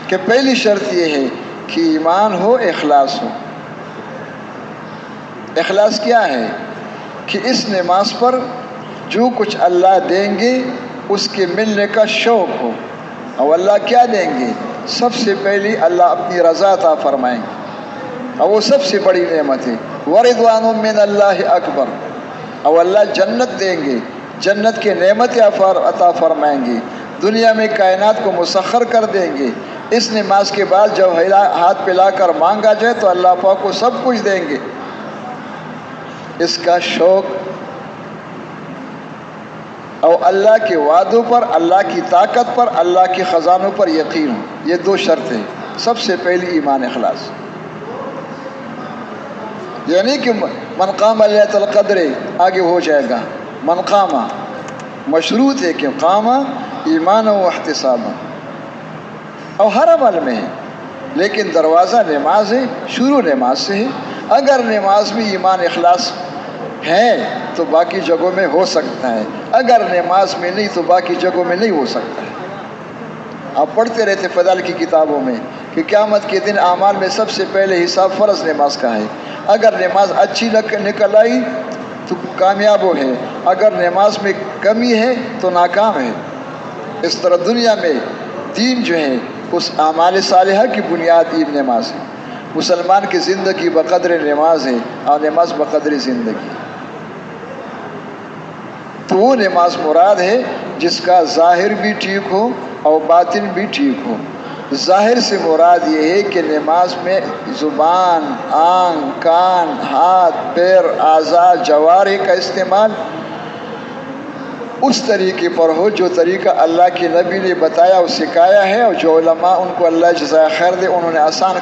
کہ پہلی شرط یہ ہے کہ ایمان ہو، اخلاص ہو۔ اخلاص کیا ہے؟ کہ اس نماز پر جو کچھ اللہ دیں گے اس کے ملنے کا شوق ہو۔ اور اللہ کیا دیں گے؟ سب سے پہلی اللہ اپنی رضا عطا فرمائیں گے، اور وہ سب سے بڑی نعمت ہے۔ وَرِضْوَانٌ مِّنَ اللَّهِ اکبر۔ اور اللہ جنت دیں گے، جنت کے نعمت عطا فرمائیں گے، دنیا میں کائنات کو مسخر کر دیں گے۔ اس نماز کے بعد جب ہاتھ پھیلا کر مانگا جائے تو اللہ پاک کو سب کچھ دیں گے۔ اس کا شوق اور اللہ کے وعدوں پر، اللہ کی طاقت پر، اللہ کے خزانوں پر یقین، یہ دو شرط ہیں۔ سب سے پہلی ایمان، اخلاص، یعنی کہ من قام لیلۃ القدر آگے ہو جائے گا۔ من قام مشروط ہے کہ قام ایمان و احتساب، اور ہر عمل میں ہے، لیکن دروازہ نماز ہے، شروع نماز سے ہے۔ اگر نماز میں ایمان اخلاص ہے تو باقی جگہوں میں ہو سکتا ہے، اگر نماز میں نہیں تو باقی جگہوں میں نہیں ہو سکتا ہے۔ آپ پڑھتے رہتے فضائل کی کتابوں میں کہ قیامت کے دن اعمال میں سب سے پہلے حساب فرض نماز کا ہے۔ اگر نماز اچھی نکل آئی تو کامیاب ہے، اگر نماز میں کمی ہے تو ناکام ہے۔ اس طرح دنیا میں دین جو ہے اس اعمال صالحہ کی بنیاد نماز ہے۔ مسلمان کی زندگی بقدر نماز ہے، اور نماز بقدر زندگی۔ تو وہ نماز مراد ہے جس کا ظاہر بھی ٹھیک ہو اور باطن بھی ٹھیک ہو۔ ظاہر سے مراد یہ ہے کہ نماز میں زبان، آنکھ، کان، ہاتھ، پیر، اعضاء، جوارح کا استعمال اس طریقے پر ہو جو طریقہ اللہ کے نبی نے بتایا اور سکھایا ہے، اور جو علماء ان کو اللہ جزائے خیر دے انہوں نے آسان